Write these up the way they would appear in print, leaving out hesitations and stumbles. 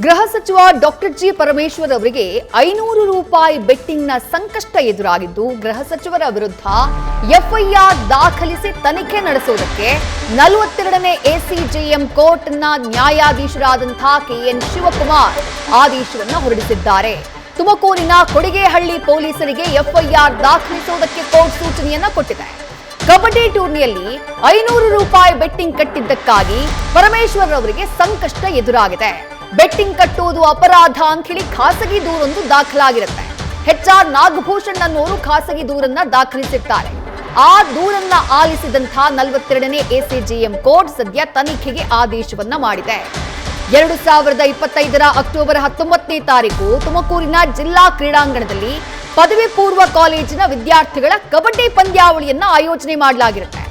ಗೃಹ ಸಚಿವ doctor G Parameshwar ಅವರಿಗೆ 500 ರೂಪಾಯಿ ಬೆಟ್ಟಿಂಗ್ನ ಸಂಕಷ್ಟ ಎದುರಾಗಿದ್ದು ಗೃಹ ಸಚಿವರ ವಿರುದ್ಧ ಎಫ್ಐಆರ್ ದಾಖಲಿಸಿ ತನಿಖೆ ನಡೆಸುವುದಕ್ಕೆ 42ನೇ ಎಸಿಜೆಎಂ ಕೋರ್ಟ್ನ ನ್ಯಾಯಾಧೀಶರಾದಂತಹ ಕೆಎನ್ ಶಿವಕುಮಾರ್ ಆದೇಶವನ್ನು ಹೊರಡಿಸಿದ್ದಾರೆ. ತುಮಕೂರಿನ ಕೊಡಿಗೇಹಳ್ಳಿ ಪೊಲೀಸರಿಗೆ ಎಫ್ಐಆರ್ ದಾಖಲಿಸುವುದಕ್ಕೆ ಕೋರ್ಟ್ ಸೂಚನೆಯನ್ನ ಕೊಟ್ಟಿದೆ. ಕಬಡ್ಡಿ ಟೂರ್ನಿಯಲ್ಲಿ 500 ರೂಪಾಯಿ ಬೆಟ್ಟಿಂಗ್ ಕಟ್ಟಿದ್ದಕ್ಕಾಗಿ ಪರಮೇಶ್ವರ್ ಅವರಿಗೆ ಸಂಕಷ್ಟ ಎದುರಾಗಿದೆ. ಬೆಟ್ಟಿಂಗ್ ಕಟ್ಟುವುದು ಅಪರಾಧ ಅಂತ ಹೇಳಿ ಖಾಸಗಿ ದೂರೊಂದು ದಾಖಲಾಗಿರುತ್ತೆ. HR ನಾಗಭೂಷಣ್ ಅನ್ನೋರು ಖಾಸಗಿ ದೂರನ್ನ ದಾಖಲಿಸಿರ್ತಾರೆ. ಆ ದೂರನ್ನ ಆಲಿಸಿದಂತಹ 42ನೇ ಎಸಿಜೆಎಂ ಕೋರ್ಟ್ ಸದ್ಯ ತನಿಖೆಗೆ ಆದೇಶವನ್ನ ಮಾಡಿದೆ. 2025ರ ಅಕ್ಟೋಬರ್ 19ನೇ ತಾರೀಕು ತುಮಕೂರಿನ ಜಿಲ್ಲಾ ಕ್ರೀಡಾಂಗಣದಲ್ಲಿ ಪದವಿ ಪೂರ್ವ ಕಾಲೇಜಿನ ವಿದ್ಯಾರ್ಥಿಗಳ ಕಬಡ್ಡಿ ಪಂದ್ಯಾವಳಿಯನ್ನ ಆಯೋಜನೆ ಮಾಡಲಾಗಿರುತ್ತೆ.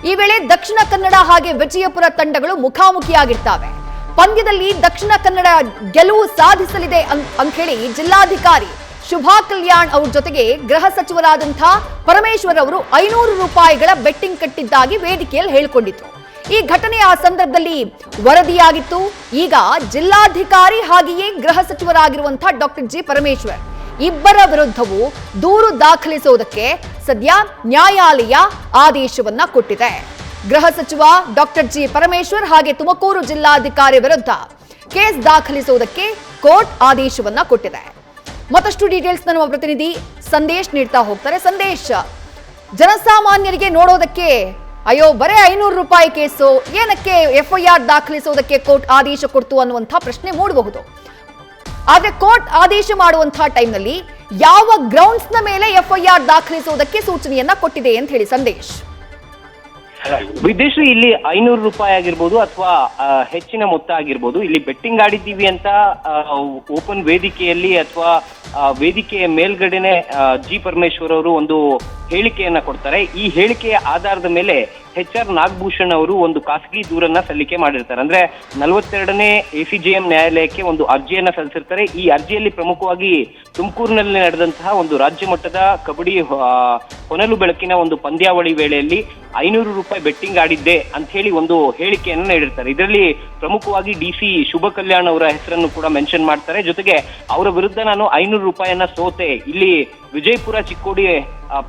ಈ ವೇಳೆ ದಕ್ಷಿಣ ಕನ್ನಡ ಹಾಗೆ ವಿಜಯಪುರ ತಂಡಗಳು ಮುಖಾಮುಖಿಯಾಗಿರ್ತವೆ. ಪಂದ್ಯದಲ್ಲಿ ದಕ್ಷಿಣ ಕನ್ನಡ ಗೆಲುವು ಸಾಧಿಸಲಿದೆ ಅಂತ ಹೇಳಿ ಜಿಲ್ಲಾಧಿಕಾರಿ ಶುಭಾ ಕಲ್ಯಾಣ್ ಅವ್ರ ಜೊತೆಗೆ ಗೃಹ ಸಚಿವರಾದಂತಹ ಪರಮೇಶ್ವರ್ ಅವರು 500 ರೂಪಾಯಿಗಳ ಬೆಟ್ಟಿಂಗ್ ಕಟ್ಟಿದ್ದಾಗಿ ವೇದಿಕೆಯಲ್ಲಿ ಹೇಳಿಕೊಂಡಿದ್ರು. ಈ ಘಟನೆ ಆ ಸಂದರ್ಭದಲ್ಲಿ ವರದಿಯಾಗಿತ್ತು. ಈಗ ಜಿಲ್ಲಾಧಿಕಾರಿ ಹಾಗೆಯೇ ಗೃಹ ಸಚಿವರಾಗಿರುವಂತಹ ಡಾಕ್ಟರ್ ಜಿ ಪರಮೇಶ್ವರ್ ಇಬ್ಬರ ವಿರುದ್ಧವೂ ದೂರು ದಾಖಲಿಸುವುದಕ್ಕೆ ಸದ್ಯ ನ್ಯಾಯಾಲಯ ಆದೇಶವನ್ನ ಕೊಟ್ಟಿದೆ. ಗೃಹ ಸಚಿವ ಡಾಕ್ಟರ್ ಜಿ ಪರಮೇಶ್ವರ್ ಹಾಗೆ ತುಮಕೂರು ಜಿಲ್ಲಾಧಿಕಾರಿ ವಿರುದ್ಧ ಕೇಸ್ ದಾಖಲಿಸುವುದಕ್ಕೆ ಕೋರ್ಟ್ ಆದೇಶವನ್ನ ಕೊಟ್ಟಿದೆ. ಮತ್ತಷ್ಟು ಡೀಟೇಲ್ಸ್ ನಮ್ಮ ಪ್ರತಿನಿಧಿ ಸಂದೇಶ್ ನೀಡ್ತಾ ಹೋಗ್ತಾರೆ. ಸಂದೇಶ್, ಜನಸಾಮಾನ್ಯರಿಗೆ ನೋಡೋದಕ್ಕೆ ಅಯ್ಯೋ ಬರೇ 500 ರೂಪಾಯಿ ಕೇಸು, ಏನಕ್ಕೆ ಎಫ್ಐಆರ್ ದಾಖಲಿಸುವುದಕ್ಕೆ ಕೋರ್ಟ್ ಆದೇಶ ಕೊಡ್ತು ಅನ್ನುವಂಥ ಪ್ರಶ್ನೆ ಮೂಡಬಹುದು. ಆದ್ರೆ ಕೋರ್ಟ್ ಆದೇಶ ಮಾಡುವಂತಹ ಟೈಮ್ನಲ್ಲಿ ಯಾವ ಗ್ರೌಂಡ್ಸ್ ನ ಮೇಲೆ ಎಫ್ಐಆರ್ ದಾಖಲಿಸುವುದಕ್ಕೆ ಸೂಚನೆಯನ್ನ ಕೊಟ್ಟಿದೆ ಅಂತ ಹೇಳಿ ಸಂದೇಶ್. ವಿದೇಶಿ ಇಲ್ಲಿ 500 ರೂಪಾಯಿ ಆಗಿರ್ಬೋದು ಅಥವಾ ಹೆಚ್ಚಿನ ಮೊತ್ತ ಆಗಿರ್ಬೋದು, ಇಲ್ಲಿ ಬೆಟ್ಟಿಂಗ್ ಆಡಿದ್ದೀವಿ ಅಂತ ಓಪನ್ ವೇದಿಕೆಯಲ್ಲಿ ಅಥವಾ ವೇದಿಕೆಯ ಮೇಲ್ಗಡೆನೆ ಜಿ ಪರಮೇಶ್ವರ್ ಅವರು ಒಂದು ಹೇಳಿಕೆಯನ್ನ ಕೊಡ್ತಾರೆ. ಈ ಹೇಳಿಕೆಯ ಆಧಾರದ ಮೇಲೆ HR ನಾಗಭೂಷಣ್ ಅವರು ಒಂದು ಖಾಸಗಿ ದೂರನ್ನ ಸಲ್ಲಿಕೆ ಮಾಡಿರ್ತಾರೆ. ಅಂದ್ರೆ 42ನೇ ಎಸಿಜೆಎಂ ನ್ಯಾಯಾಲಯಕ್ಕೆ ಒಂದು ಅರ್ಜಿಯನ್ನ ಸಲ್ಲಿಸಿರ್ತಾರೆ. ಈ ಅರ್ಜಿಯಲ್ಲಿ ಪ್ರಮುಖವಾಗಿ ತುಮಕೂರಿನಲ್ಲಿ ನಡೆದಂತಹ ಒಂದು ರಾಜ್ಯ ಮಟ್ಟದ ಕಬಡ್ಡಿ ಹೊನಲು ಬೆಳಕಿನ ಒಂದು ಪಂದ್ಯಾವಳಿ ವೇಳೆಯಲ್ಲಿ 500 ರೂಪಾಯಿ ಬೆಟ್ಟಿಂಗ್ ಆಡಿದ್ದೆ ಅಂತ ಹೇಳಿ ಒಂದು ಹೇಳಿಕೆಯನ್ನ ನೀಡಿರ್ತಾರೆ. ಇದರಲ್ಲಿ ಪ್ರಮುಖವಾಗಿ DC ಶುಭ ಕಲ್ಯಾಣ್ ಅವರ ಹೆಸರನ್ನು ಕೂಡ ಮೆನ್ಷನ್ ಮಾಡ್ತಾರೆ. ಜೊತೆಗೆ ಅವರ ವಿರುದ್ಧ ನಾನು 500 ರೂಪಾಯಿಯನ್ನ ಸೋತೆ, ಇಲ್ಲಿ ವಿಜಯಪುರ ಚಿಕ್ಕೋಡಿ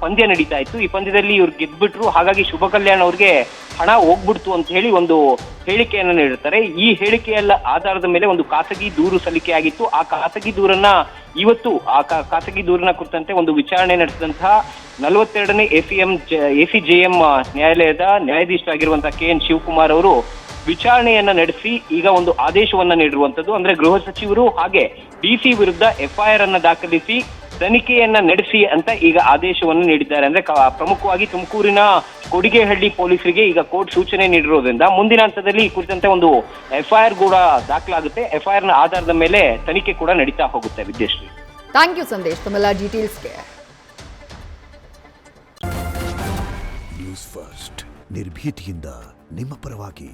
ಪಂದ್ಯ ನಡೀತಾ ಇತ್ತು, ಈ ಪಂದ್ಯದಲ್ಲಿ ಇವ್ರು ಗೆದ್ಬಿಟ್ರು, ಹಾಗಾಗಿ ಶುಭ ಕಲ್ಯಾಣ್ ಅವ್ರಿಗೆ ಹಣ ಹೋಗ್ಬಿಡ್ತು ಅಂತ ಹೇಳಿ ಒಂದು ಹೇಳಿಕೆಯನ್ನ ನೀಡಿರ್ತಾರೆ. ಈ ಹೇಳಿಕೆಯ ಆಧಾರದ ಮೇಲೆ ಒಂದು ಖಾಸಗಿ ದೂರು ಸಲ್ಲಿಕೆಯಾಗಿತ್ತು. ಆ ಖಾಸಗಿ ದೂರನ್ನ ಇವತ್ತು ಖಾಸಗಿ ದೂರಿನ ಕುರಿತಂತೆ ಒಂದು ವಿಚಾರಣೆ ನಡೆಸಿದಂತಹ 42ನೇ ಎಸಿಜೆಎಂ ನ್ಯಾಯಾಲಯದ ನ್ಯಾಯಾಧೀಶರಾಗಿರುವಂತಹ KN ಶಿವಕುಮಾರ್ ಅವರು ವಿಚಾರಣೆಯನ್ನ ನಡೆಸಿ ಈಗ ಒಂದು ಆದೇಶವನ್ನ ನೀಡಿರುವಂತದ್ದು. ಅಂದ್ರೆ ಗೃಹ ಸಚಿವರು ಹಾಗೆ DC ವಿರುದ್ಧ FIR ಅನ್ನ ದಾಖಲಿಸಿ ತನಿಖೆಯನ್ನ ನಡೆಸಿ ಅಂತ ಈಗ ಆದೇಶವನ್ನು ನೀಡಿದ್ದಾರೆ. ಅಂದ್ರೆ ಪ್ರಮುಖವಾಗಿ ತುಮಕೂರಿನ ಕೊಡಿಗೇಹಳ್ಳಿ ಪೊಲೀಸರಿಗೆ ಈಗ ಕೋರ್ಟ್ ಸೂಚನೆ ನೀಡಿರೋದ್ರಿಂದ ಮುಂದಿನ ಹಂತದಲ್ಲಿ ಈ ಕುರಿತಂತೆ ಒಂದು FIR ಕೂಡ ದಾಖಲಾಗುತ್ತೆ. FIR ನ ಆಧಾರದ ಮೇಲೆ ತನಿಖೆ ಕೂಡ ನಡೀತಾ ಹೋಗುತ್ತೆ. ವಿದ್ಯಾಶ್ರೀ, ಥ್ಯಾಂಕ್ ಯು ಸಂದೇಶ್ ತಮ್ಮೆಲ್ಲ ಡೀಟೇಲ್ಸ್ಗೆ. ನ್ಯೂಸ್ ಫಸ್ಟ್ ನಿರ್ಭೀತಿಯಿಂದ ನಿಮ್ಮ ಪರವಾಗಿ.